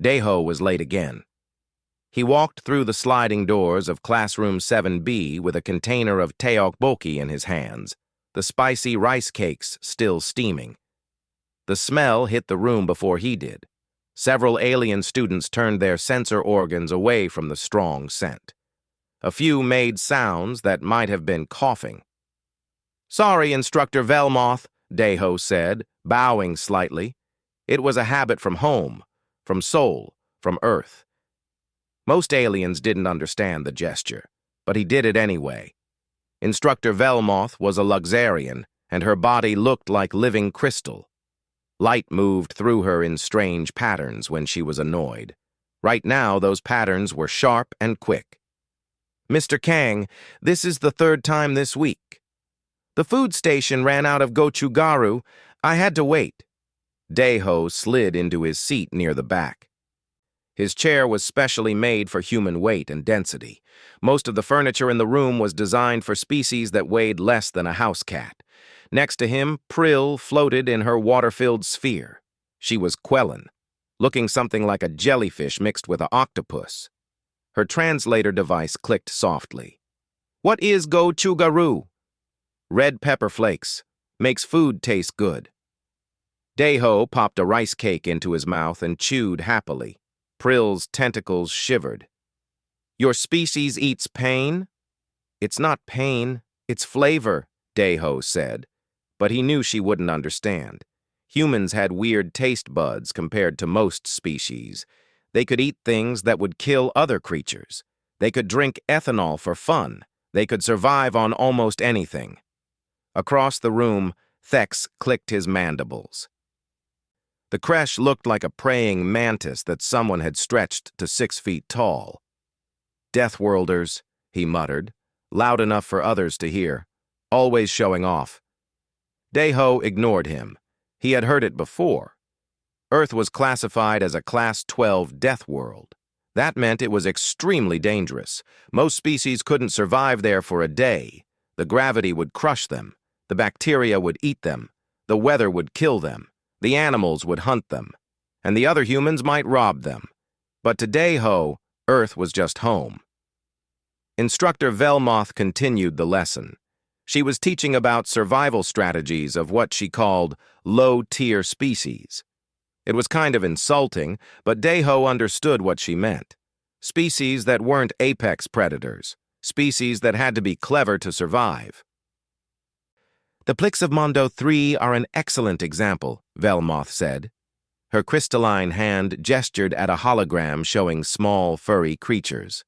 Deho was late again. He walked through the sliding doors of Classroom 7B with a container of tteokbokki in his hands, the spicy rice cakes still steaming. The smell hit the room before he did. Several alien students turned their sensor organs away from the strong scent. A few made sounds that might have been coughing. "Sorry, Instructor Velmoth," Deho said, bowing slightly. It was a habit from home, from Sol, from Earth. Most aliens didn't understand the gesture, but he did it anyway. Instructor Velmoth was a Luxarian, and her body looked like living crystal. Light moved through her in strange patterns when she was annoyed. Right now, those patterns were sharp and quick. "Mr. Kang, this is the third time this week. The food station ran out of gochugaru. I had to wait." Deho slid into his seat near the back. His chair was specially made for human weight and density. Most of the furniture in the room was designed for species that weighed less than a house cat. Next to him, Prill floated in her water-filled sphere. She was Quellen, looking something like a jellyfish mixed with an octopus. Her translator device clicked softly. "What is gochugaru?" "Red pepper flakes. Makes food taste good." Deho popped a rice cake into his mouth and chewed happily. Prill's tentacles shivered. "Your species eats pain?" "It's not pain, it's flavor," Deho said. But he knew she wouldn't understand. Humans had weird taste buds compared to most species. They could eat things that would kill other creatures. They could drink ethanol for fun. They could survive on almost anything. Across the room, Thex clicked his mandibles. The creche looked like a praying mantis that someone had stretched to 6 feet tall. "Deathworlders," he muttered, loud enough for others to hear, always showing off. Deho ignored him. He had heard it before. Earth was classified as a Class 12 death world. That meant it was extremely dangerous. Most species couldn't survive there for a day. The gravity would crush them. The bacteria would eat them. The weather would kill them. The animals would hunt them. And the other humans might rob them. But to Deho, Earth was just home. Instructor Velmoth continued the lesson. She was teaching about survival strategies of what she called low-tier species. It was kind of insulting, but Deho understood what she meant. Species that weren't apex predators. Species that had to be clever to survive. "The Plix of Mondo 3 are an excellent example," Velmoth said. Her crystalline hand gestured at a hologram showing small, furry creatures.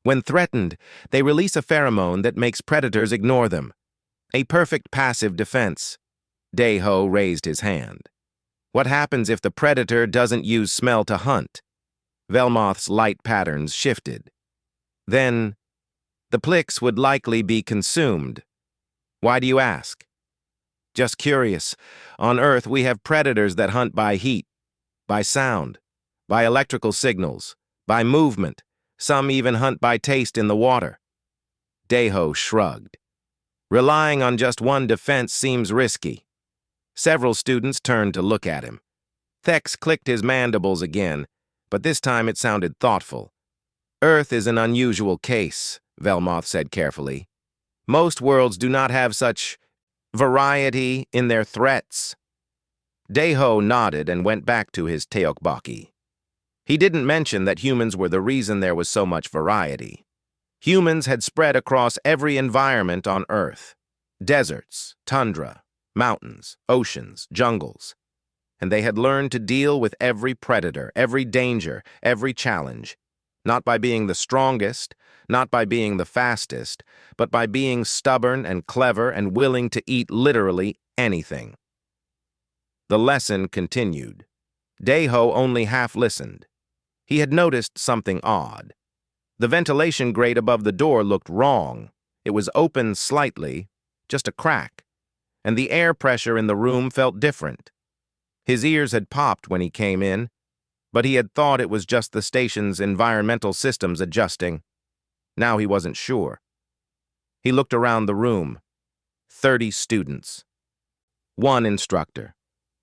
"When threatened, they release a pheromone that makes predators ignore them. A perfect passive defense." Deho raised his hand. "What happens if the predator doesn't use smell to hunt?" Velmoth's light patterns shifted. "Then, the Plix would likely be consumed." "Why do you ask?" "Just curious. On Earth, we have predators that hunt by heat, by sound, by electrical signals, by movement. Some even hunt by taste in the water." Deho shrugged. "Relying on just one defense seems risky." Several students turned to look at him. Thex clicked his mandibles again, but this time it sounded thoughtful. "Earth is an unusual case," Velmoth said carefully. "Most worlds do not have such variety in their threats." Deho nodded and went back to his tteokbokki. He didn't mention that humans were the reason there was so much variety. Humans had spread across every environment on Earth. Deserts, tundra, mountains, oceans, jungles. And they had learned to deal with every predator, every danger, every challenge. Not by being the strongest, not by being the fastest, but by being stubborn and clever and willing to eat literally anything. The lesson continued. Deho only half listened. He had noticed something odd. The ventilation grate above the door looked wrong. It was open slightly, just a crack, and the air pressure in the room felt different. His ears had popped when he came in, but he had thought it was just the station's environmental systems adjusting. Now he wasn't sure. He looked around the room. 30 students. One instructor.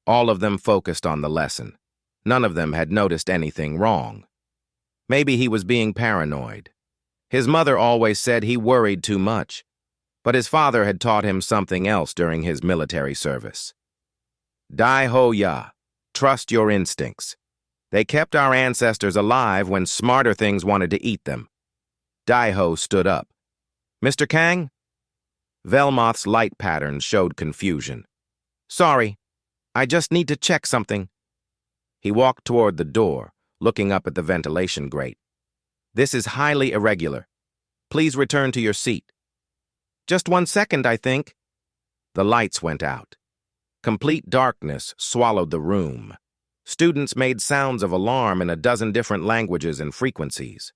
All of them focused on the lesson. None of them had noticed anything wrong. Maybe he was being paranoid. His mother always said he worried too much, but his father had taught him something else during his military service. Dai ho ya, trust your instincts. They kept our ancestors alive when smarter things wanted to eat them. Dai ho stood up. Mr. Kang? Velmoth's light patterns showed confusion. Sorry, I just need to check something. He walked toward the door, looking up at the ventilation grate. This is highly irregular. Please return to your seat. Just 1 second, I think. The lights went out. Complete darkness swallowed the room. Students made sounds of alarm in a dozen different languages and frequencies.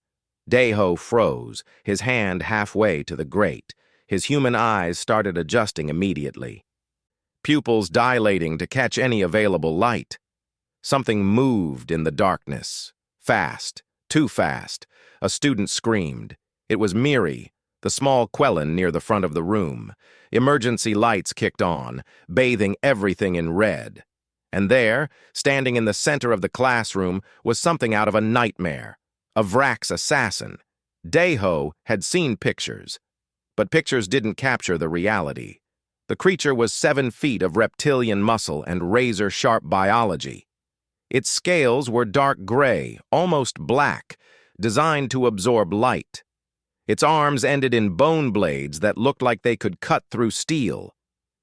Dai-Ho froze, his hand halfway to the grate. His human eyes started adjusting immediately, pupils dilating to catch any available light. Something moved in the darkness. Fast, too fast. A student screamed. It was Miri, the small Quellen near the front of the room. Emergency lights kicked on, bathing everything in red. And there, standing in the center of the classroom, was something out of a nightmare. A Vrax assassin. Dai-Ho had seen pictures, but pictures didn't capture the reality. The creature was 7 feet of reptilian muscle and razor-sharp biology. Its scales were dark gray, almost black, designed to absorb light. Its arms ended in bone blades that looked like they could cut through steel.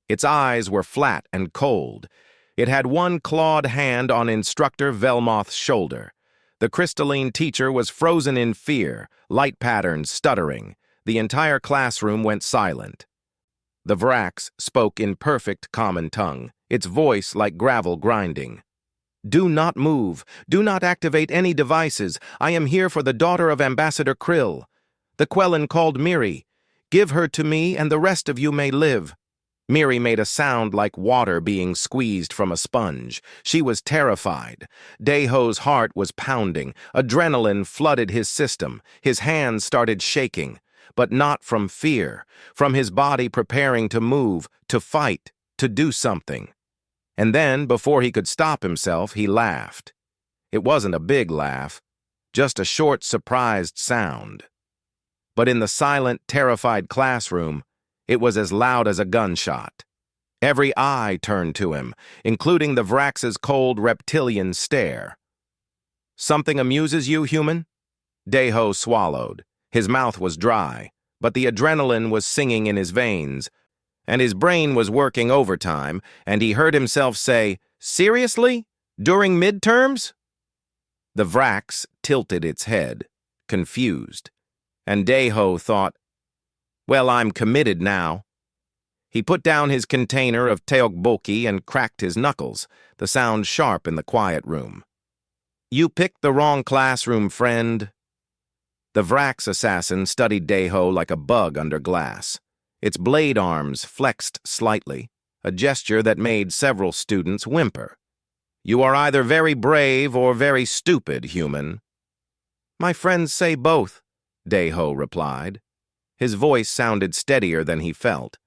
Its eyes were flat and cold. It had one clawed hand on Instructor Velmoth's shoulder. The crystalline teacher was frozen in fear, light patterns stuttering. The entire classroom went silent. The Vrax spoke in perfect common tongue, its voice like gravel grinding. Do not move. Do not activate any devices. I am here for the daughter of Ambassador Krill. The Quellen called Miri. Give her to me and the rest of you may live. Miri made a sound like water being squeezed from a sponge. She was terrified. Dai-Ho's heart was pounding. Adrenaline flooded his system. His hands started shaking. But not from fear, from his body preparing to move, to fight, to do something. And then, before he could stop himself, he laughed. It wasn't a big laugh, just a short, surprised sound. But in the silent, terrified classroom, it was as loud as a gunshot. Every eye turned to him, including the Vrax's cold reptilian stare. Something amuses you, human? Dai-Ho swallowed. His mouth was dry, but the adrenaline was singing in his veins, and his brain was working overtime, and he heard himself say, Seriously? During midterms? The Vrax tilted its head, confused, and Dai-Ho thought, well, I'm committed now. He put down his container of teokbokki and cracked his knuckles, the sound sharp in the quiet room. You picked the wrong classroom, friend. The Vrax assassin studied Dai-Ho like a bug under glass. Its blade arms flexed slightly, a gesture that made several students whimper. You are either very brave or very stupid, human. My friends say both, Dai-Ho replied. His voice sounded steadier than he felt.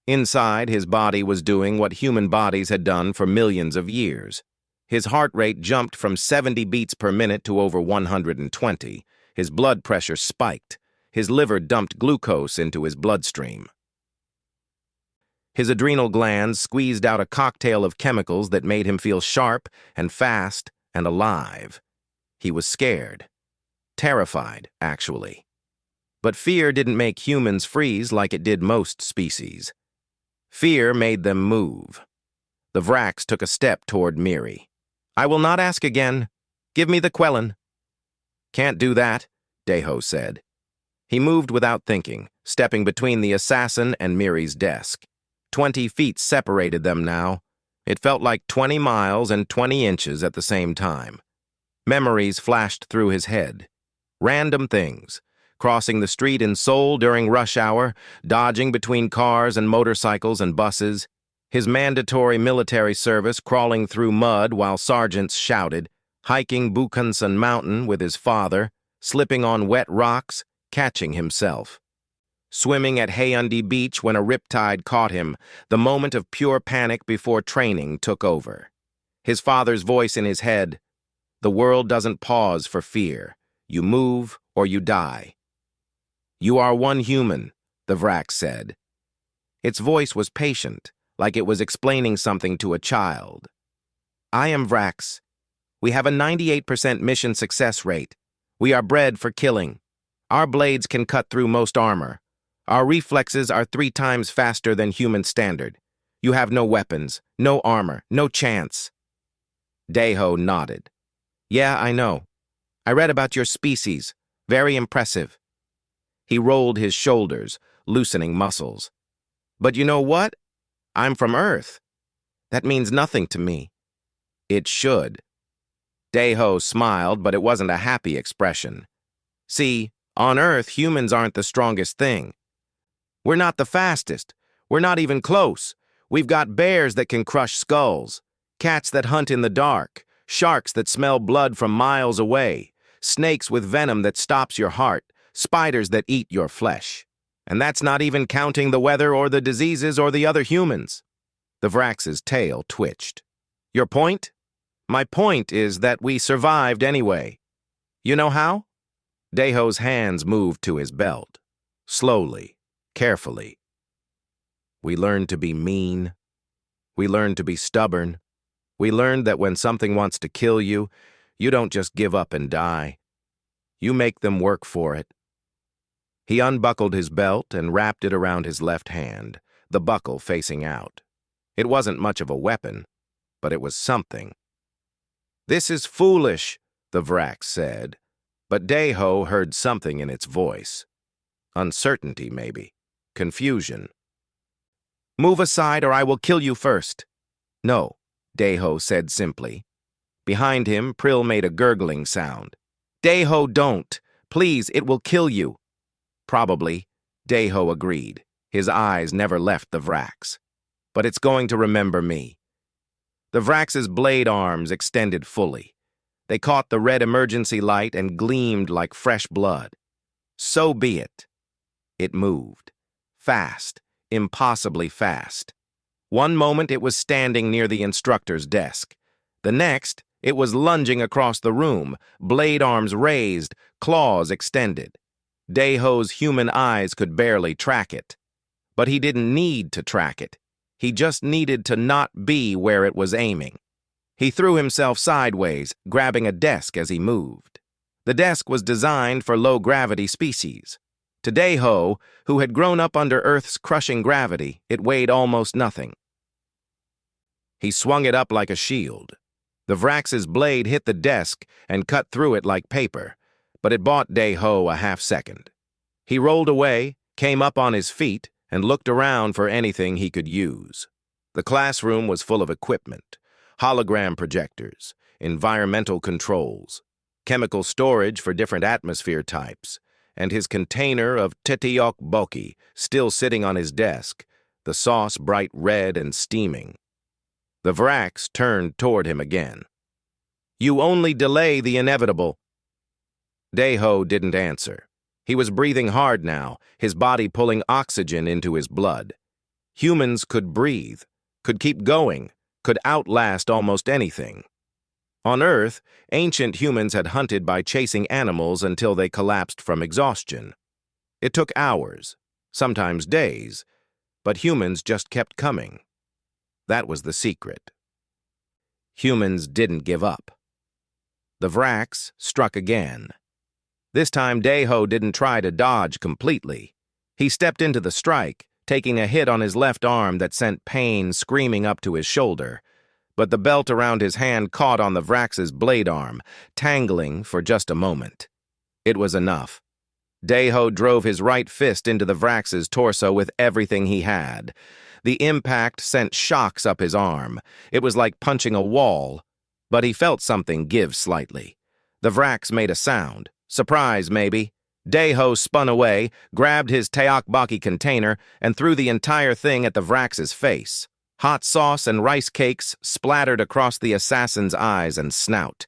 Inside, his body was doing what human bodies had done for millions of years. His heart rate jumped from 70 beats per minute to over 120. His blood pressure spiked. His liver dumped glucose into his bloodstream. His adrenal glands squeezed out a cocktail of chemicals that made him feel sharp and fast and alive. He was scared. Terrified, actually. But fear didn't make humans freeze like it did most species. Fear made them move. The Vrax took a step toward Miri. I will not ask again. Give me the Quellen. Can't do that, Dai-Ho said. He moved without thinking, stepping between the assassin and Miri's desk. 20 feet separated them now. It felt like 20 miles and 20 inches at the same time. Memories flashed through his head. Random things. Crossing the street in Seoul during rush hour, dodging between cars and motorcycles and buses, his mandatory military service crawling through mud while sergeants shouted, hiking Bukhansan Mountain with his father, slipping on wet rocks, catching himself. Swimming at Haeundae Beach when a riptide caught him, the moment of pure panic before training took over. His father's voice in his head, The world doesn't pause for fear. You move or you die. You are one human, the Vrax said. Its voice was patient, like it was explaining something to a child. I am Vrax. We have a 98% mission success rate. We are bred for killing. Our blades can cut through most armor. Our reflexes are 3 times faster than human standard. You have no weapons, no armor, no chance. Deho nodded. Yeah, I know. I read about your species. Very impressive. He rolled his shoulders, loosening muscles. But you know what? I'm from Earth. That means nothing to me. It should. Deho smiled, but it wasn't a happy expression. See, on Earth, humans aren't the strongest thing. We're not the fastest. We're not even close. We've got bears that can crush skulls, cats that hunt in the dark, sharks that smell blood from miles away, snakes with venom that stops your heart, spiders that eat your flesh. And that's not even counting the weather or the diseases or the other humans. The Vrax's tail twitched. Your point? My point is that we survived anyway. You know how? Deho's hands moved to his belt. Slowly, carefully. We learned to be mean. We learned to be stubborn. We learned that when something wants to kill you, you don't just give up and die. You make them work for it. He unbuckled his belt and wrapped it around his left hand, the buckle facing out. It wasn't much of a weapon, but it was something. This is foolish, the Vrax said, but Deho heard something in its voice. Uncertainty, maybe. Confusion. Move aside or I will kill you first. No, Deho said simply. Behind him, Prill made a gurgling sound. Deho, don't. Please, it will kill you. Probably, Deho agreed. His eyes never left the Vrax. But it's going to remember me. The Vrax's blade arms extended fully. They caught the red emergency light and gleamed like fresh blood. So be it. It moved. Fast, impossibly fast. One moment it was standing near the instructor's desk. The next, it was lunging across the room, blade arms raised, claws extended. Deho's human eyes could barely track it. But he didn't need to track it. He just needed to not be where it was aiming. He threw himself sideways, grabbing a desk as he moved. The desk was designed for low-gravity species. To Deho, who had grown up under Earth's crushing gravity, it weighed almost nothing. He swung it up like a shield. The Vrax's blade hit the desk and cut through it like paper, but it bought Deho a half-second. He rolled away, came up on his feet, and looked around for anything he could use. The classroom was full of equipment, hologram projectors, environmental controls, chemical storage for different atmosphere types, and his container of Tetiok still sitting on his desk, the sauce bright red and steaming. The Vrax turned toward him again. You only delay the inevitable. Deho didn't answer. He was breathing hard now, his body pulling oxygen into his blood. Humans could breathe, could keep going, could outlast almost anything. On Earth, ancient humans had hunted by chasing animals until they collapsed from exhaustion. It took hours, sometimes days, but humans just kept coming. That was the secret. Humans didn't give up. The Vrax struck again. This time, Deho didn't try to dodge completely. He stepped into the strike, taking a hit on his left arm that sent pain screaming up to his shoulder. But the belt around his hand caught on the Vrax's blade arm, tangling for just a moment. It was enough. Deho drove his right fist into the Vrax's torso with everything he had. The impact sent shocks up his arm. It was like punching a wall, but he felt something give slightly. The Vrax made a sound. Surprise, maybe. Deho spun away, grabbed his Teokbokki container, and threw the entire thing at the Vrax's face. Hot sauce and rice cakes splattered across the assassin's eyes and snout.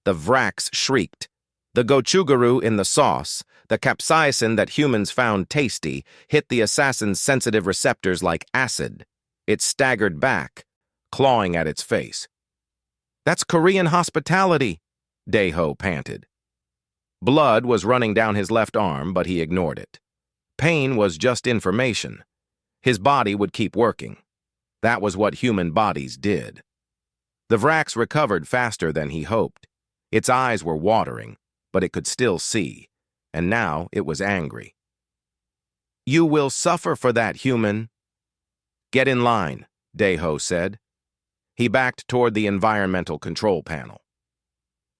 The Vrax shrieked. The gochugaru in the sauce, the capsaicin that humans found tasty, hit the assassin's sensitive receptors like acid. It staggered back, clawing at its face. That's Korean hospitality. Daeho panted. Blood was running down his left arm, but he ignored it. Pain was just information. His body would keep working. That was what human bodies did. The Vrax recovered faster than he hoped. Its eyes were watering, but it could still see, and now it was angry. "You will suffer for that, human." "Get in line," Daeho said. He backed toward the environmental control panel.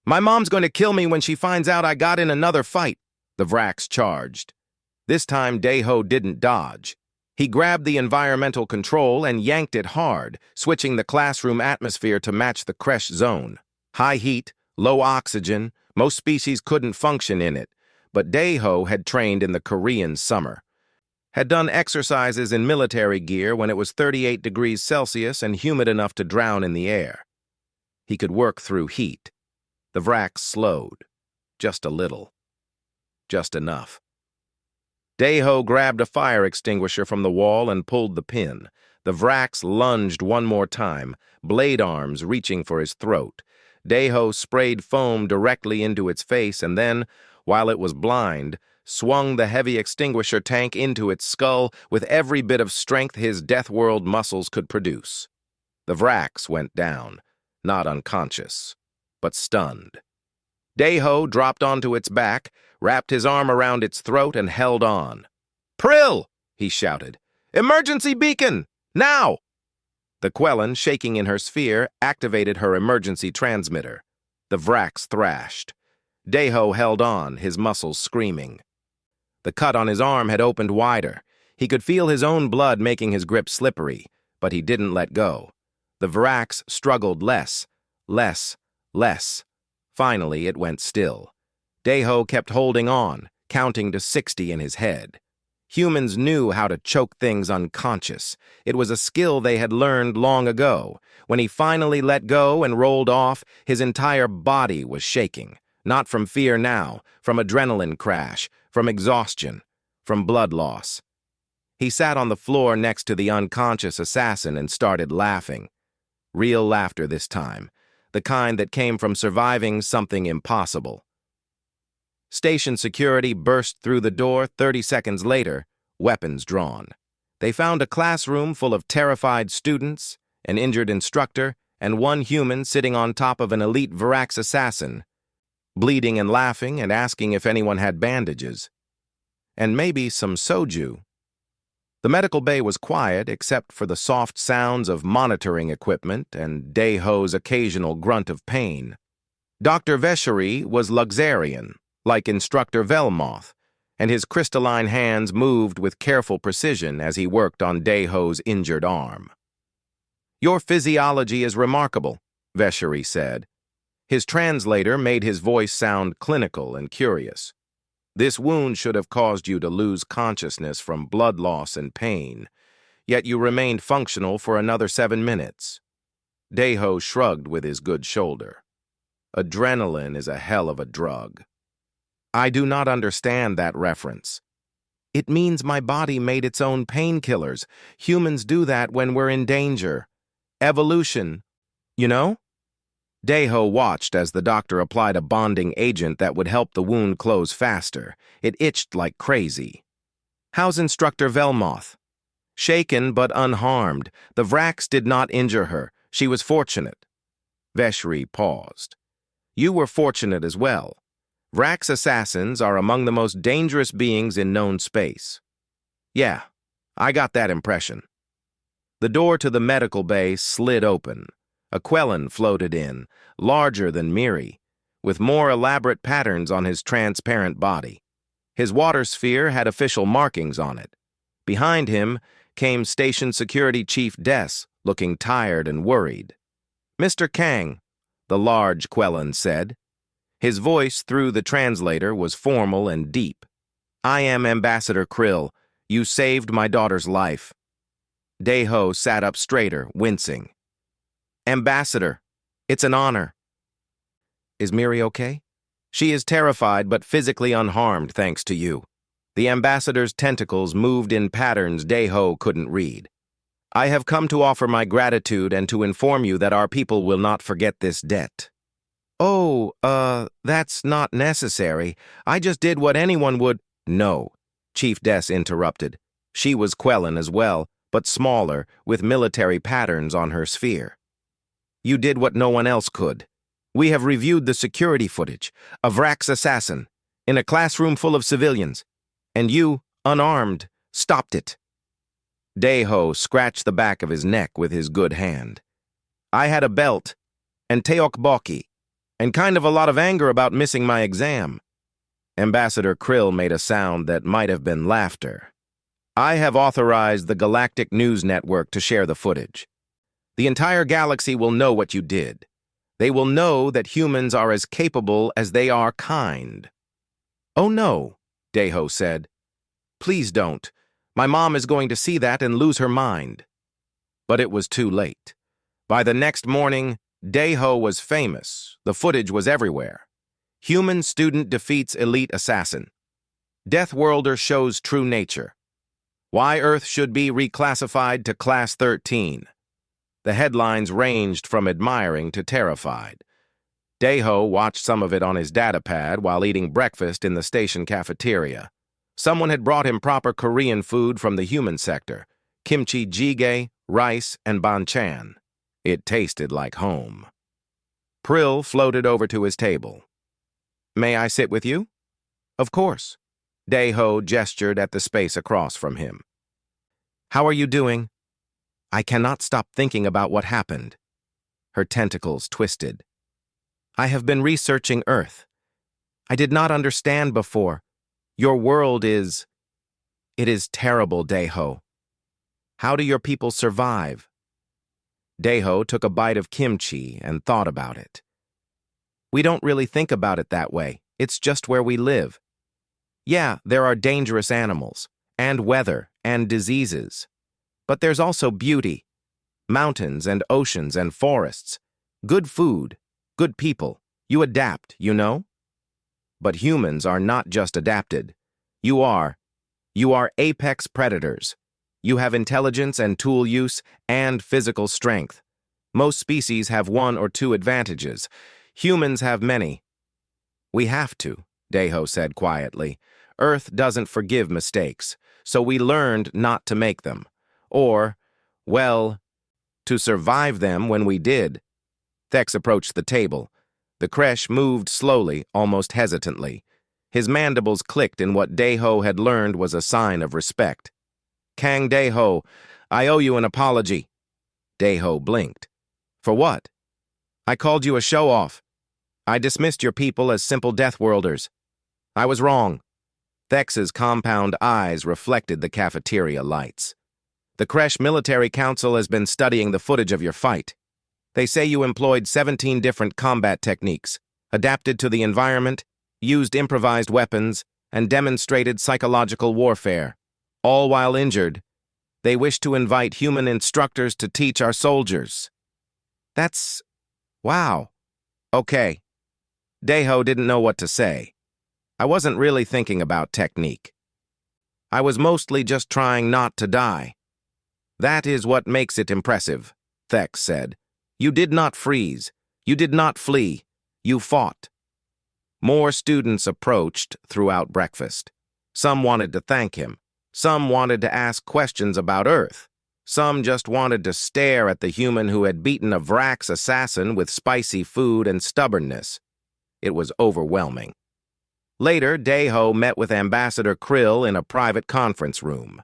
"My mom's going to kill me when she finds out I got in another fight," the Vrax charged. This time Daeho didn't dodge. He grabbed the environmental control and yanked it hard, switching the classroom atmosphere to match the creche zone. High heat, low oxygen, most species couldn't function in it, but Daeho had trained in the Korean summer. Had done exercises in military gear when it was 38 degrees Celsius and humid enough to drown in the air. He could work through heat. The Vrax slowed. Just a little. Just enough. Daeho grabbed a fire extinguisher from the wall and pulled the pin. The Vrax lunged one more time, blade arms reaching for his throat. Daeho sprayed foam directly into its face and then, while it was blind, swung the heavy extinguisher tank into its skull with every bit of strength his Deathworld muscles could produce. The Vrax went down, not unconscious, but stunned. Daeho dropped onto its back, wrapped his arm around its throat, and held on. "Prill!" he shouted. "Emergency beacon! Now!" The Quellan, shaking in her sphere, activated her emergency transmitter. The Vrax thrashed. Daeho held on, his muscles screaming. The cut on his arm had opened wider. He could feel his own blood making his grip slippery, but he didn't let go. The Vrax struggled less. Finally, it went still. Daeho kept holding on, counting to 60 in his head. Humans knew how to choke things unconscious. It was a skill they had learned long ago. When he finally let go and rolled off, his entire body was shaking. Not from fear now, from adrenaline crash, from exhaustion, from blood loss. He sat on the floor next to the unconscious assassin and started laughing. Real laughter this time, the kind that came from surviving something impossible. Station security burst through the door 30 seconds later, weapons drawn. They found a classroom full of terrified students, an injured instructor, and one human sitting on top of an elite Vrax assassin, bleeding and laughing and asking if anyone had bandages. And maybe some soju. The medical bay was quiet except for the soft sounds of monitoring equipment and Daeho's occasional grunt of pain. Dr. Veshery was Luxarian, like Instructor Velmoth, and his crystalline hands moved with careful precision as he worked on Daeho's injured arm. "Your physiology is remarkable," Veshery said. His translator made his voice sound clinical and curious. "This wound should have caused you to lose consciousness from blood loss and pain, yet you remained functional for another 7 minutes." Daeho shrugged with his good shoulder. "Adrenaline is a hell of a drug." "I do not understand that reference." "It means my body made its own painkillers. Humans do that when we're in danger. Evolution, you know?" Daeho watched as the doctor applied a bonding agent that would help the wound close faster. It itched like crazy. "How's Instructor Velmoth?" "Shaken but unharmed. The Vrax did not injure her. She was fortunate." Veshery paused. "You were fortunate as well. Vrax assassins are among the most dangerous beings in known space." "Yeah, I got that impression." The door to the medical bay slid open. A Quellan floated in, larger than Miri, with more elaborate patterns on his transparent body. His water sphere had official markings on it. Behind him came Station Security Chief Des, looking tired and worried. "Mr. Kang," the large Quellan said. His voice through the translator was formal and deep. "I am Ambassador Krill. You saved my daughter's life." Daeho sat up straighter, wincing. "Ambassador, it's an honor." "Is Miri okay?" "She is terrified but physically unharmed thanks to you." The ambassador's tentacles moved in patterns Daeho couldn't read. "I have come to offer my gratitude and to inform you that our people will not forget this debt." Oh, that's not necessary. I just did what anyone would. No, Chief Des interrupted. She was Quellen as well, but smaller, with military patterns on her sphere. You did what no one else could. We have reviewed the security footage. A Vrax assassin, in a classroom full of civilians. And you, unarmed, stopped it. Deho scratched the back of his neck with his good hand. I had a belt, and Teok Boki, and kind of a lot of anger about missing my exam. Ambassador Krill made a sound that might have been laughter. I have authorized the Galactic News Network to share the footage. The entire galaxy will know what you did. They will know that humans are as capable as they are kind. Oh no, Deho said. Please don't. My mom is going to see that and lose her mind. But it was too late. By the next morning, Deho was famous. The footage was everywhere. Human student defeats elite assassin. Deathworlder shows true nature. Why Earth should be reclassified to Class 13. The headlines ranged from admiring to terrified. Deho watched some of it on his datapad while eating breakfast in the station cafeteria. Someone had brought him proper Korean food from the human sector, kimchi jjigae, rice, and banchan. It tasted like home. Prill floated over to his table. May I sit with you? Of course. Deho gestured at the space across from him. How are you doing? I cannot stop thinking about what happened. Her tentacles twisted. I have been researching Earth. I did not understand before. Your world is... It is terrible, Deho. How do your people survive? Deho took a bite of kimchi and thought about it. We don't really think about it that way. It's just where we live. Yeah, there are dangerous animals, and weather, and diseases. But there's also beauty. Mountains and oceans and forests. Good food, good people. You adapt, you know? But humans are not just adapted. You are apex predators. You have intelligence and tool use and physical strength. Most species have one or two advantages. Humans have many. We have to, Deho said quietly. Earth doesn't forgive mistakes, so we learned not to make them. Or, well, to survive them when we did. Thex approached the table. The Kresh moved slowly, almost hesitantly. His mandibles clicked in what Deho had learned was a sign of respect. Kang Deho, I owe you an apology. Deho blinked. For what? I called you a show-off. I dismissed your people as simple Deathworlders. I was wrong. Thex's compound eyes reflected the cafeteria lights. The Kresh Military Council has been studying the footage of your fight. They say you employed 17 different combat techniques, adapted to the environment, used improvised weapons, and demonstrated psychological warfare. All while injured, they wish to invite human instructors to teach our soldiers. That's... wow. Okay. Deho didn't know what to say. I wasn't really thinking about technique. I was mostly just trying not to die. That is what makes it impressive, Thex said. You did not freeze. You did not flee. You fought. More students approached throughout breakfast. Some wanted to thank him. Some wanted to ask questions about Earth. Some just wanted to stare at the human who had beaten a Vrax assassin with spicy food and stubbornness. It was overwhelming. Later, Deho met with Ambassador Krill in a private conference room.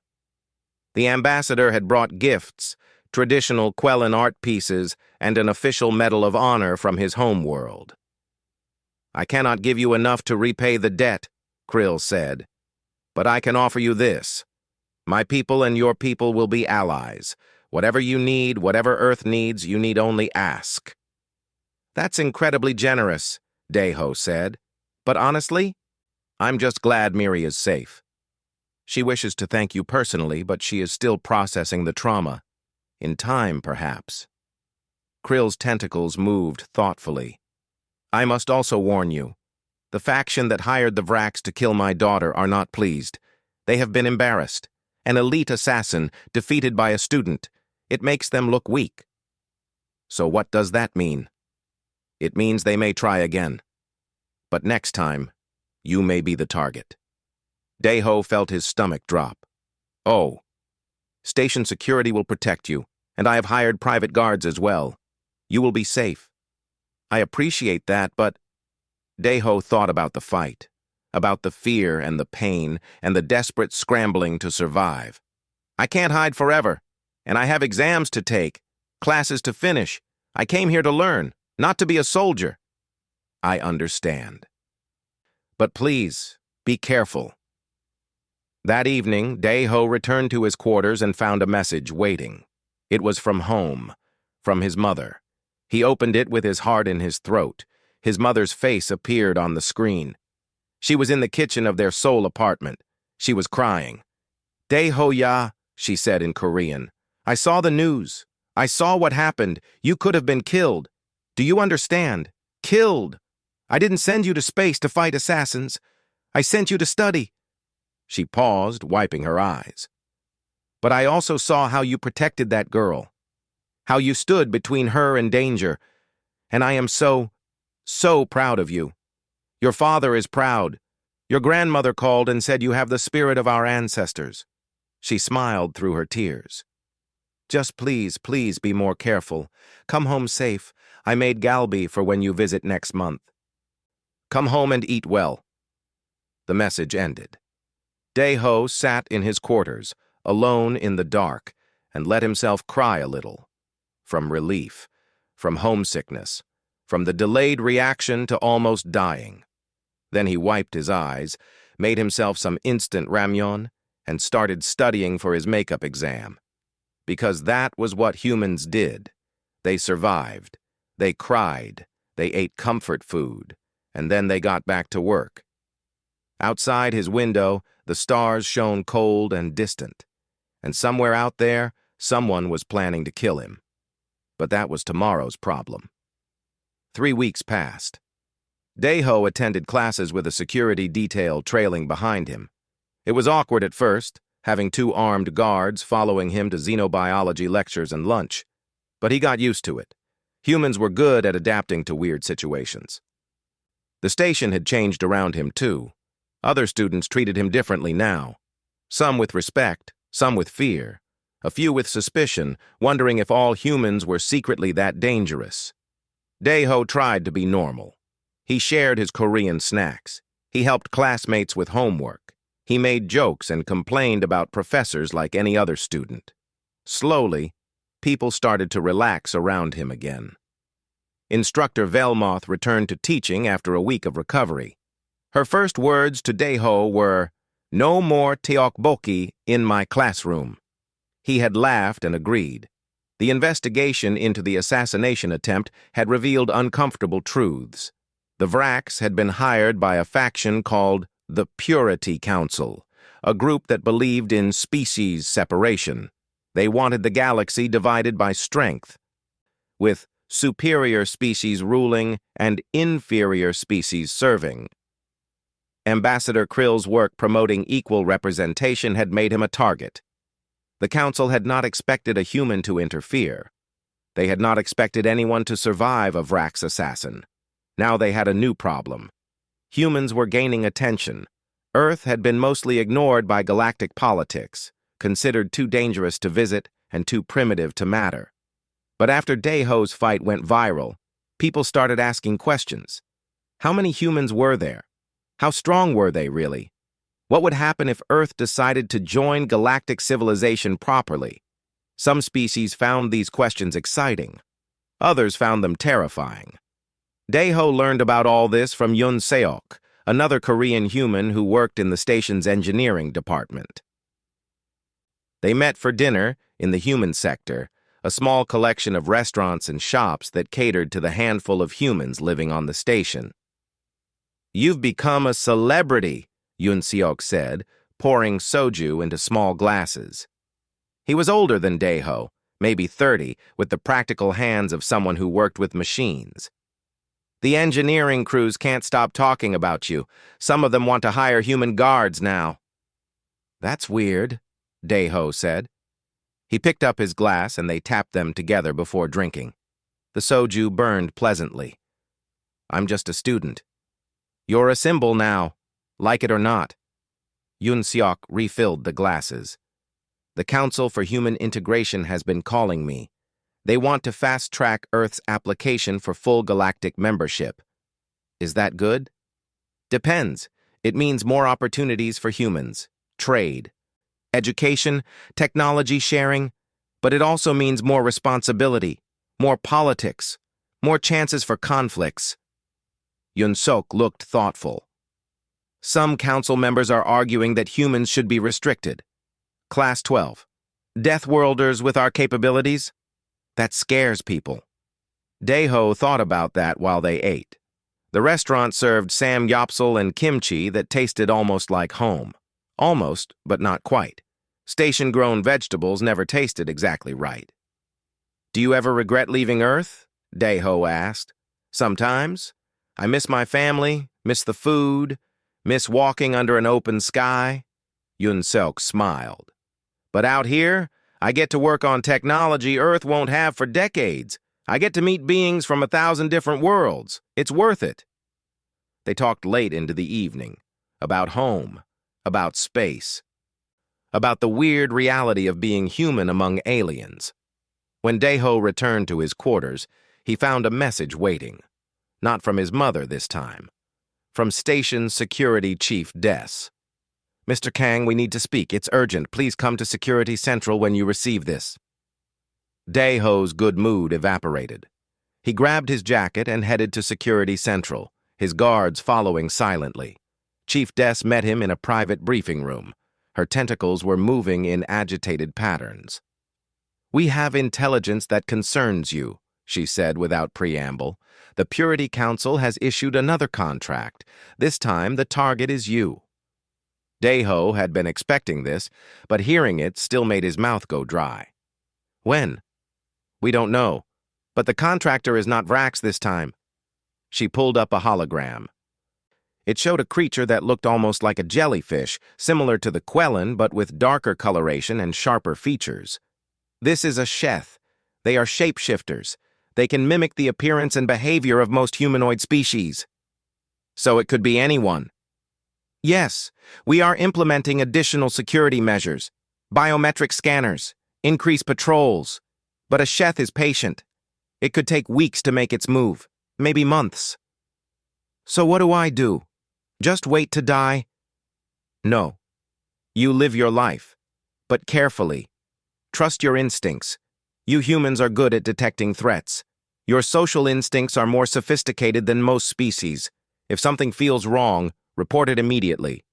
The ambassador had brought gifts, traditional Quellen art pieces, and an official Medal of Honor from his homeworld. I cannot give you enough to repay the debt, Krill said, but I can offer you this. My people and your people will be allies. Whatever you need, whatever Earth needs, you need only ask. That's incredibly generous, Deho said, but honestly, I'm just glad Miri is safe. She wishes to thank you personally, but she is still processing the trauma. In time, perhaps. Krill's tentacles moved thoughtfully. I must also warn you. The faction that hired the Vrax to kill my daughter are not pleased. They have been embarrassed. An elite assassin defeated by a student. It makes them look weak. So what does that mean? It means they may try again. But next time, you may be the target. Daeho felt his stomach drop. Oh. Station security will protect you, and I have hired private guards as well. You will be safe. I appreciate that, but... Daeho thought about the fight, about the fear and the pain and the desperate scrambling to survive. I can't hide forever, and I have exams to take, classes to finish. I came here to learn, not to be a soldier. I understand. But please, be careful. That evening, Daeho returned to his quarters and found a message waiting. It was from home, from his mother. He opened it with his heart in his throat. His mother's face appeared on the screen. She was in the kitchen of their Seoul apartment. She was crying. Daeho-ya, she said in Korean. I saw the news. I saw what happened. You could have been killed. Do you understand? Killed. I didn't send you to space to fight assassins. I sent you to study. She paused, wiping her eyes. But I also saw how you protected that girl, how you stood between her and danger, and I am so proud of you. Your father is proud. Your grandmother called and said you have the spirit of our ancestors. She smiled through her tears. Just please, please be more careful. Come home safe. I made galbi for when you visit next month. Come home and eat well. The message ended. Daeho sat in his quarters, alone in the dark, and let himself cry a little. From relief, from homesickness, from the delayed reaction to almost dying. Then he wiped his eyes, made himself some instant ramyeon, and started studying for his makeup exam. Because that was what humans did. They survived. They cried. They ate comfort food. And then they got back to work. Outside his window, the stars shone cold and distant. And somewhere out there, someone was planning to kill him. But that was tomorrow's problem. 3 weeks passed. Daeho attended classes with a security detail trailing behind him. It was awkward at first, having 2 armed guards following him to xenobiology lectures and lunch. But he got used to it. Humans were good at adapting to weird situations. The station had changed around him, too. Other students treated him differently now. Some with respect, some with fear. A few with suspicion, wondering if all humans were secretly that dangerous. Daeho tried to be normal. He shared his Korean snacks. He helped classmates with homework. He made jokes and complained about professors like any other student. Slowly, people started to relax around him again. Instructor Velmoth returned to teaching after a week of recovery. Her first words to Daeho were, "No more teokbokki in my classroom." He had laughed and agreed. The investigation into the assassination attempt had revealed uncomfortable truths. The Vraks had been hired by a faction called the Purity Council, a group that believed in species separation. They wanted the galaxy divided by strength, with superior species ruling and inferior species serving. Ambassador Krill's work promoting equal representation had made him a target. The Council had not expected a human to interfere. They had not expected anyone to survive a Vrax assassin. Now they had a new problem. Humans were gaining attention. Earth had been mostly ignored by galactic politics, considered too dangerous to visit and too primitive to matter. But after Daeho's fight went viral, people started asking questions. How many humans were there? How strong were they, really? What would happen if Earth decided to join galactic civilization properly? Some species found these questions exciting. Others found them terrifying. Daeho learned about all this from Yoon Seok, another Korean human who worked in the station's engineering department. They met for dinner in the human sector, a small collection of restaurants and shops that catered to the handful of humans living on the station. "You've become a celebrity," Yoon Seok said, pouring soju into small glasses. He was older than Daeho, maybe 30, with the practical hands of someone who worked with machines. "The engineering crews can't stop talking about you. Some of them want to hire human guards now." "That's weird," Daeho said. He picked up his glass and they tapped them together before drinking. The soju burned pleasantly. I'm just a student. You're a symbol now, like it or not. Yun Seok refilled the glasses. The Council for Human Integration has been calling me. They want to fast-track Earth's application for full galactic membership. Is that good? Depends. It means more opportunities for humans, trade, education, technology sharing, but it also means more responsibility, more politics, more chances for conflicts. Yun Seok looked thoughtful. Some council members are arguing that humans should be restricted. Class 12. Deathworlders with our capabilities? That scares people. Daeho thought about that while they ate. The restaurant served samgyeopsal and kimchi that tasted almost like home. Almost, but not quite. Station-grown vegetables never tasted exactly right. Do you ever regret leaving Earth? Daeho asked. Sometimes. I miss my family, miss the food, miss walking under an open sky. Yun Seok smiled. But out here, I get to work on technology Earth won't have for decades. I get to meet beings from 1,000 different worlds. It's worth it. They talked late into the evening. About home. About space. About the weird reality of being human among aliens. When Daeho returned to his quarters, he found a message waiting. Not from his mother this time. From Station Security Chief Des. Mr. Kang, we need to speak. It's urgent. Please come to Security Central when you receive this. Daeho's good mood evaporated. He grabbed his jacket and headed to Security Central, his guards following silently. Chief Des met him in a private briefing room. Her tentacles were moving in agitated patterns. We have intelligence that concerns you, she said without preamble. The Purity Council has issued another contract. This time the target is you. Daeho had been expecting this, but hearing it still made his mouth go dry. When? We don't know, but the contractor is not Vrax this time. She pulled up a hologram. It showed a creature that looked almost like a jellyfish, similar to the Quellan, but with darker coloration and sharper features. This is a Sheth. They are shapeshifters. They can mimic the appearance and behavior of most humanoid species. So it could be anyone. Yes, we are implementing additional security measures, biometric scanners, increased patrols, but a Sheth is patient. It could take weeks to make its move, maybe months. So what do I do? Just wait to die? No. You live your life, but carefully. Trust your instincts. You humans are good at detecting threats. Your social instincts are more sophisticated than most species. If something feels wrong, report it immediately.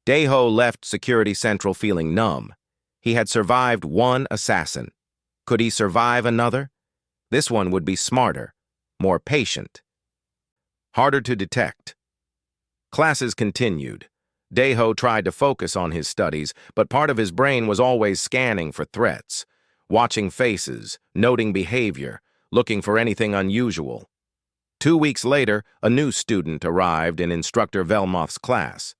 Daeho left Security Central feeling numb. He had survived one assassin. Could he survive another? This one would be smarter, more patient. Harder to detect. Classes continued. Daeho tried to focus on his studies, but part of his brain was always scanning for threats, watching faces, noting behavior, looking for anything unusual. 2 weeks later, a new student arrived in Instructor Velmoth's class.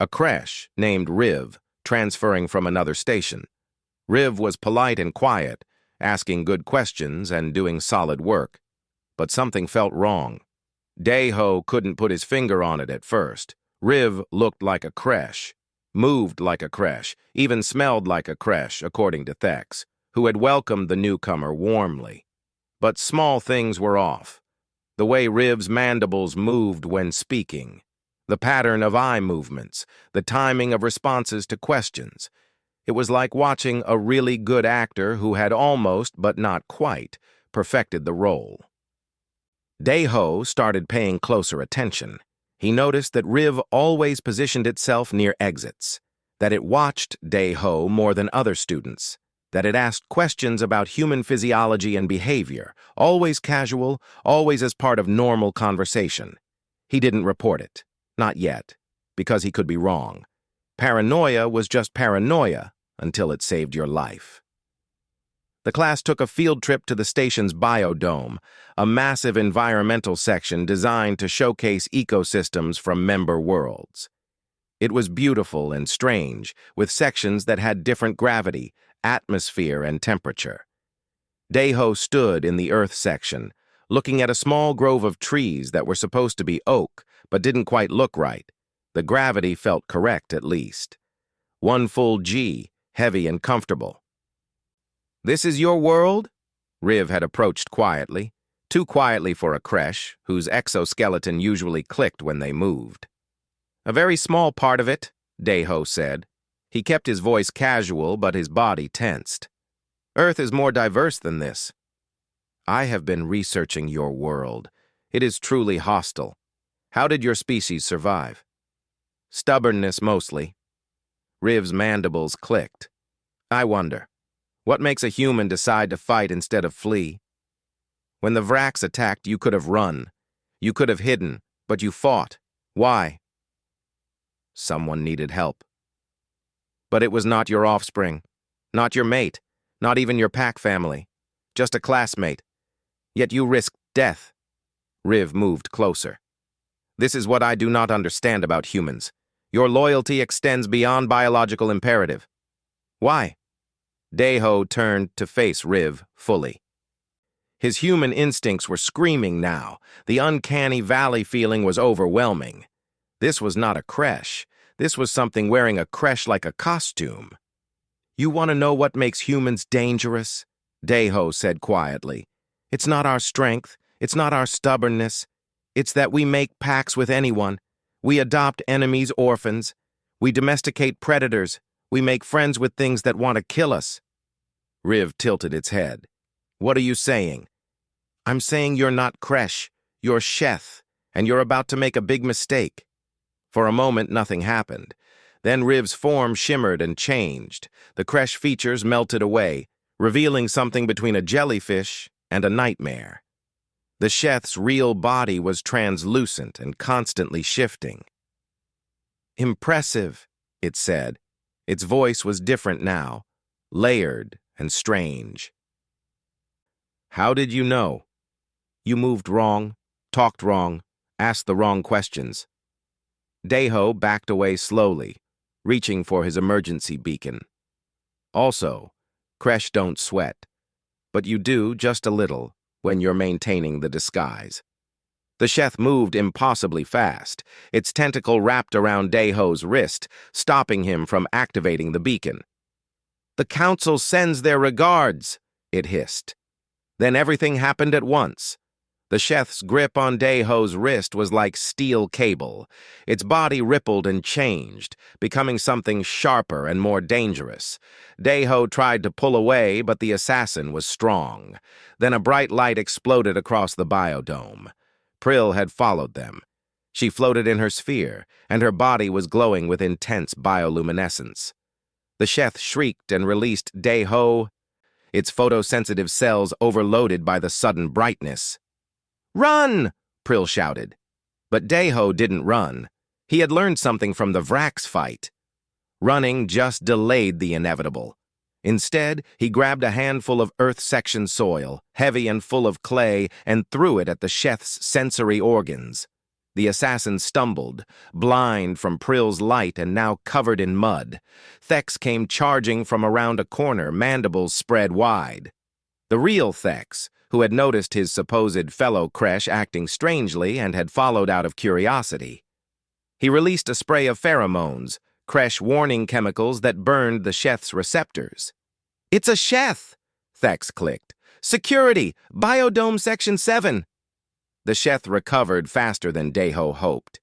A creche named Riv, transferring from another station. Riv was polite and quiet, asking good questions and doing solid work. But something felt wrong. Daeho couldn't put his finger on it at first. Riv looked like a creche, moved like a creche, even smelled like a creche, according to Thex, who had welcomed the newcomer warmly. But small things were off. The way Riv's mandibles moved when speaking, the pattern of eye movements, the timing of responses to questions. It was like watching a really good actor who had almost, but not quite, perfected the role. Daeho started paying closer attention. He noticed that Riv always positioned itself near exits, that it watched Daeho more than other students, that it asked questions about human physiology and behavior, always casual, always as part of normal conversation. He didn't report it, not yet, because he could be wrong. Paranoia was just paranoia until it saved your life. The class took a field trip to the station's biodome, a massive environmental section designed to showcase ecosystems from member worlds. It was beautiful and strange, with sections that had different gravity, atmosphere, and temperature. Daeho stood in the Earth section, looking at a small grove of trees that were supposed to be oak, but didn't quite look right. The gravity felt correct, at least. 1 full G, heavy and comfortable. "This is your world?" Riv had approached quietly, too quietly for a creche, whose exoskeleton usually clicked when they moved. "A very small part of it," Deho said. He kept his voice casual, but his body tensed. "Earth is more diverse than this. I have been researching your world. It is truly hostile. How did your species survive?" "Stubbornness, mostly." Riv's mandibles clicked. "I wonder, what makes a human decide to fight instead of flee? When the Vraks attacked, you could have run. You could have hidden, but you fought. Why?" "Someone needed help." "But it was not your offspring, not your mate, not even your pack family, just a classmate. Yet you risked death." Riv moved closer. "This is what I do not understand about humans. Your loyalty extends beyond biological imperative." "Why?" Deho turned to face Riv fully. His human instincts were screaming now. The uncanny valley feeling was overwhelming. This was not a creche. This was something wearing a creche-like a costume. "You want to know what makes humans dangerous?" Deho said quietly. "It's not our strength. It's not our stubbornness. It's that we make pacts with anyone. We adopt enemies' orphans. We domesticate predators. We make friends with things that want to kill us." Riv tilted its head. "What are you saying?" "I'm saying you're not creche. You're Sheth, and you're about to make a big mistake." For a moment, nothing happened. Then Riv's form shimmered and changed. The creche features melted away, revealing something between a jellyfish and a nightmare. The Sheth's real body was translucent and constantly shifting. "Impressive," it said. Its voice was different now, layered and strange. "How did you know?" "You moved wrong, talked wrong, asked the wrong questions." Deho backed away slowly, reaching for his emergency beacon. "Also, creche don't sweat, but you do just a little when you're maintaining the disguise." The Sheth moved impossibly fast, its tentacle wrapped around Deho's wrist, stopping him from activating the beacon. "The Council sends their regards," it hissed. Then everything happened at once. The Sheth's grip on Deho's wrist was like steel cable. Its body rippled and changed, becoming something sharper and more dangerous. Deho tried to pull away, but the assassin was strong. Then a bright light exploded across the biodome. Prill had followed them. She floated in her sphere, and her body was glowing with intense bioluminescence. The Sheth shrieked and released Deho, its photosensitive cells overloaded by the sudden brightness. "Run!" Prill shouted. But Deho didn't run. He had learned something from the Vraks fight. Running just delayed the inevitable. Instead, he grabbed a handful of Earth-section soil, heavy and full of clay, and threw it at the Sheth's sensory organs. The assassin stumbled, blind from Prill's light and now covered in mud. Thex came charging from around a corner, mandibles spread wide. The real Thex, who had noticed his supposed fellow creche acting strangely and had followed out of curiosity. He released a spray of pheromones, creche warning chemicals that burned the Sheth's receptors. "It's a Sheth!" Thex clicked. "Security! Biodome Section 7! The Sheth recovered faster than Deho hoped.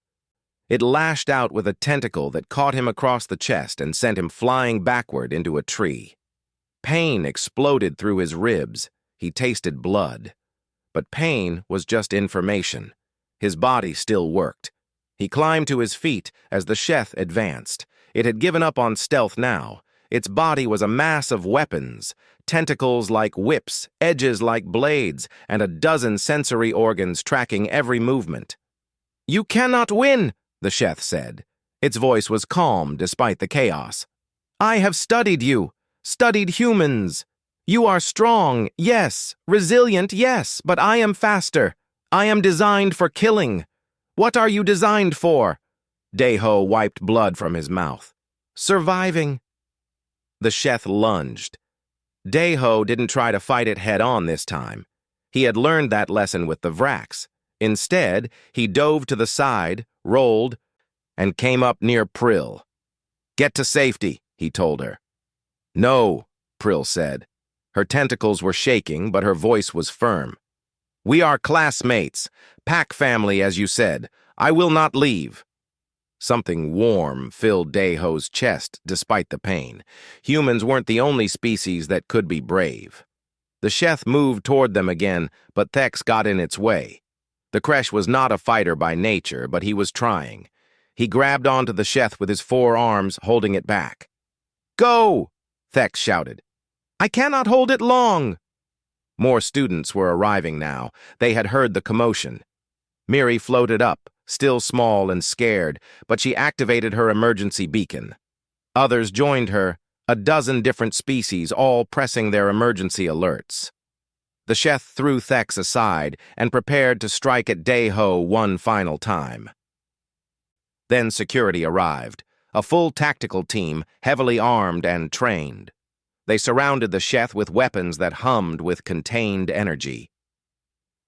It lashed out with a tentacle that caught him across the chest and sent him flying backward into a tree. Pain exploded through his ribs. He tasted blood. But pain was just information. His body still worked. He climbed to his feet as the Sheth advanced. It had given up on stealth now. Its body was a mass of weapons, tentacles like whips, edges like blades, and a dozen sensory organs tracking every movement. "You cannot win," the Sheth said. Its voice was calm despite the chaos. "I have studied you, studied humans. You are strong, yes, resilient, yes, but I am faster. I am designed for killing. What are you designed for?" Deho wiped blood from his mouth. "Surviving." The Sheth lunged. Deho didn't try to fight it head-on this time. He had learned that lesson with the Vrax. Instead, he dove to the side, rolled, and came up near Prill. "Get to safety," he told her. "No," Prill said. Her tentacles were shaking, but her voice was firm. "We are classmates, pack family, as you said. I will not leave." Something warm filled Daeho's chest despite the pain. Humans weren't the only species that could be brave. The Sheth moved toward them again, but Thex got in its way. The Kresh was not a fighter by nature, but he was trying. He grabbed onto the Sheth with his 4 arms, holding it back. "Go!" Thex shouted. "I cannot hold it long!" More students were arriving now. They had heard the commotion. Miri floated up, still small and scared, but she activated her emergency beacon. Others joined her, a dozen different species, all pressing their emergency alerts. The Sheth threw Thex aside and prepared to strike at Daeho one final time. Then security arrived, a full tactical team, heavily armed and trained. They surrounded the Sheth with weapons that hummed with contained energy.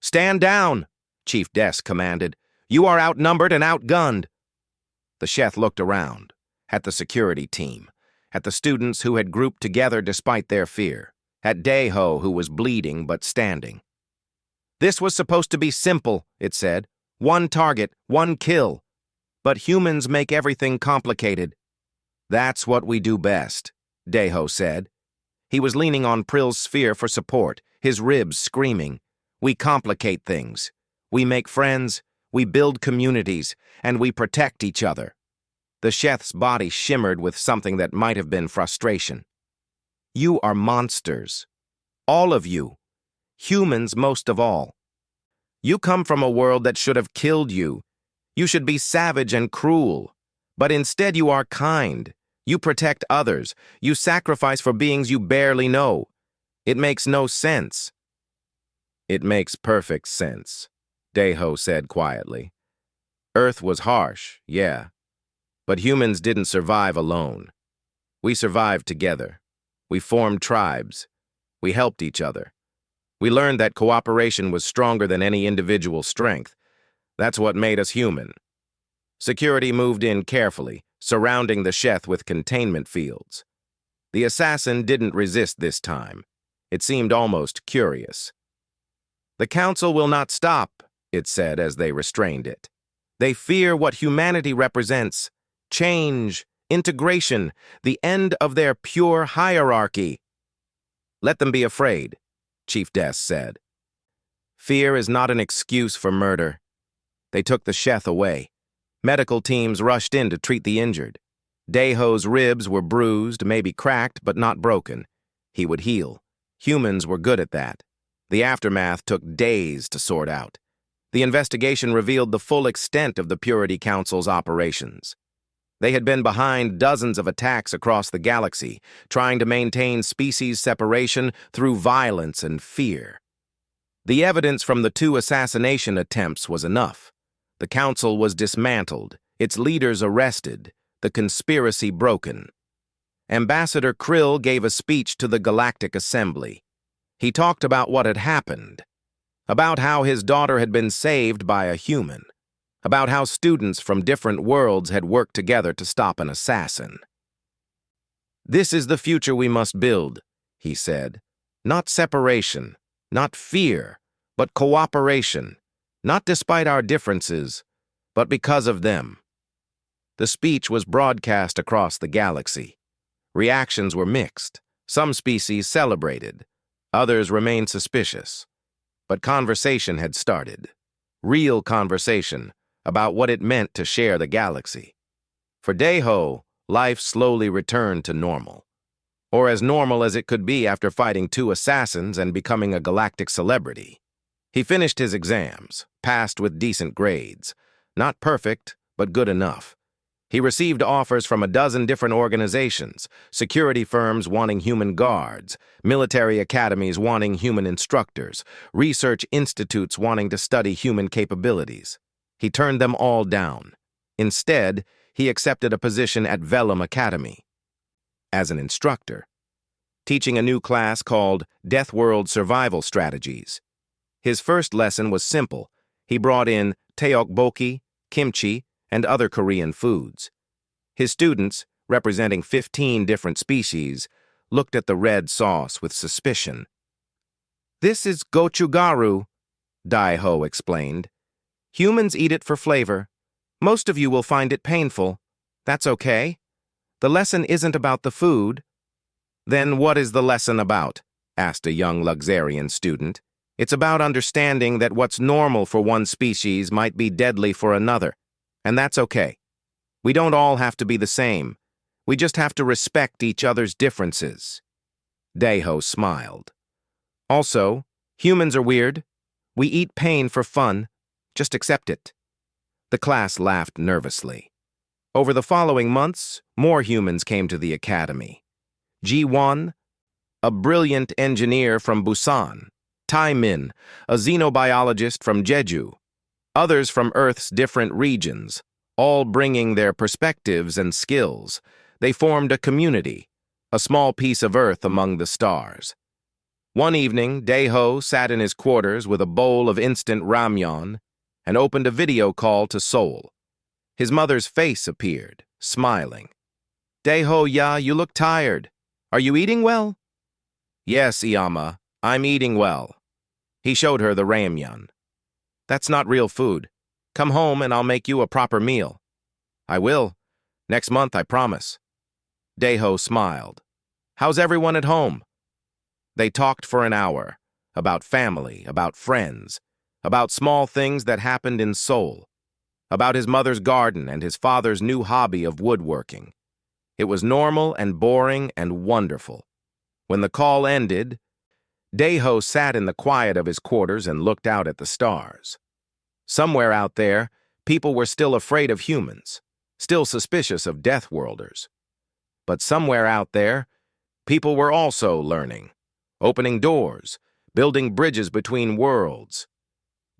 "Stand down," Chief Des commanded. "You are outnumbered and outgunned." The Sheth looked around, at the security team, at the students who had grouped together despite their fear, at Daeho, who was bleeding but standing. "This was supposed to be simple," it said. "One target, one kill. But humans make everything complicated." "That's what we do best," Daeho said. He was leaning on Prill's sphere for support, his ribs screaming. "We complicate things. We make friends, we build communities, and we protect each other." The Sheth's body shimmered with something that might have been frustration. "You are monsters. All of you. Humans most of all. You come from a world that should have killed you. You should be savage and cruel. But instead you are kind. You protect others. You sacrifice for beings you barely know. It makes no sense." "It makes perfect sense," Daeho said quietly. "Earth was harsh, yeah. But humans didn't survive alone. We survived together. We formed tribes. We helped each other. We learned that cooperation was stronger than any individual strength. That's what made us human." Security moved in carefully, surrounding the Sheth with containment fields. The assassin didn't resist this time. It seemed almost curious. "The Council will not stop," it said as they restrained it. "They fear what humanity represents. Change, integration, the end of their pure hierarchy." "Let them be afraid," Chief Des said. "Fear is not an excuse for murder." They took the Sheth away. Medical teams rushed in to treat the injured. Daeho's ribs were bruised, maybe cracked, but not broken. He would heal. Humans were good at that. The aftermath took days to sort out. The investigation revealed the full extent of the Purity Council's operations. They had been behind dozens of attacks across the galaxy, trying to maintain species separation through violence and fear. The evidence from the 2 assassination attempts was enough. The Council was dismantled, its leaders arrested, the conspiracy broken. Ambassador Krill gave a speech to the Galactic Assembly. He talked about what had happened, about how his daughter had been saved by a human, about how students from different worlds had worked together to stop an assassin. "This is the future we must build," he said. "Not separation, not fear, but cooperation, not despite our differences, but because of them." The speech was broadcast across the galaxy. Reactions were mixed. Some species celebrated. Others remained suspicious. But conversation had started. Real conversation about what it meant to share the galaxy. For Daeho, life slowly returned to normal. Or as normal as it could be after fighting 2 assassins and becoming a galactic celebrity. He finished his exams, passed with decent grades. Not perfect, but good enough. He received offers from a dozen different organizations, security firms wanting human guards, military academies wanting human instructors, research institutes wanting to study human capabilities. He turned them all down. Instead, he accepted a position at Vellum Academy as an instructor, teaching a new class called Deathworld Survival Strategies. His first lesson was simple. He brought in tteokbokki, kimchi, and other Korean foods. His students, representing 15 different species, looked at the red sauce with suspicion. "This is gochugaru," Dai-ho explained. "Humans eat it for flavor. Most of you will find it painful. That's okay. The lesson isn't about the food." "Then what is the lesson about?" asked a young Luxarian student. "It's about understanding that what's normal for one species might be deadly for another, and that's okay. We don't all have to be the same. We just have to respect each other's differences." Dai-ho smiled. "Also, humans are weird. We eat pain for fun. Just accept it." The class laughed nervously. Over the following months, more humans came to the academy. Ji-won, a brilliant engineer from Busan. Tai-min, a xenobiologist from Jeju. Others from Earth's different regions, all bringing their perspectives and skills. They formed a community, a small piece of Earth among the stars. One evening, Dai-ho sat in his quarters with a bowl of instant ramyeon and opened a video call to Seoul. His mother's face appeared, smiling. "Dai-ho, ya, you look tired. Are you eating well?" "Yes, Iyama, I'm eating well." He showed her the ramyeon. "That's not real food. Come home and I'll make you a proper meal." "I will. Next month, I promise." Dai-ho smiled. "How's everyone at home?" They talked for an hour, about family, about friends, about small things that happened in Seoul, about his mother's garden and his father's new hobby of woodworking. It was normal and boring and wonderful. When the call ended, Dai-ho sat in the quiet of his quarters and looked out at the stars. Somewhere out there, people were still afraid of humans, still suspicious of Deathworlders. But somewhere out there, people were also learning, opening doors, building bridges between worlds.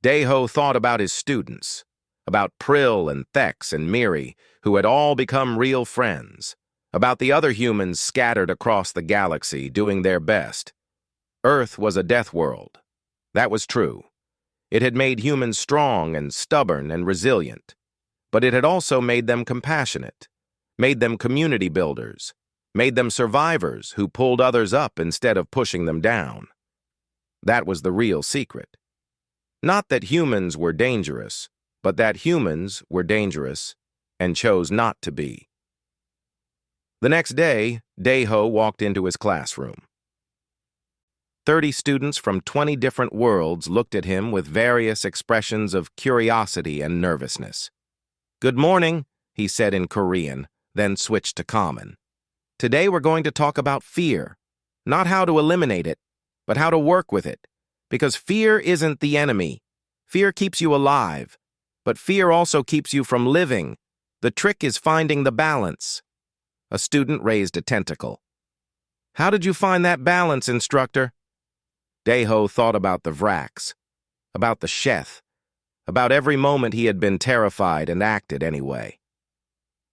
Dai-ho thought about his students, about Prill and Thex and Miri, who had all become real friends, about the other humans scattered across the galaxy doing their best. Earth was a death world. That was true. It had made humans strong and stubborn and resilient, but it had also made them compassionate, made them community builders, made them survivors who pulled others up instead of pushing them down. That was the real secret. Not that humans were dangerous, but that humans were dangerous and chose not to be. The next day, Dai-ho walked into his classroom. 30 students from 20 different worlds looked at him with various expressions of curiosity and nervousness. "Good morning," he said in Korean, then switched to Common. "Today we're going to talk about fear. Not how to eliminate it, but how to work with it. Because fear isn't the enemy. Fear keeps you alive, but fear also keeps you from living. The trick is finding the balance." A student raised a tentacle. "How did you find that balance, instructor?" Dai-ho thought about the Vraks, about the Sheth, about every moment he had been terrified and acted anyway.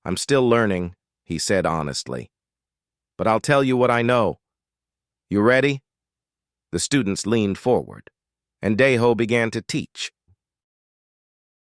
"I'm still learning," he said honestly. "But I'll tell you what I know. You ready?" The students leaned forward, and Dai-ho began to teach.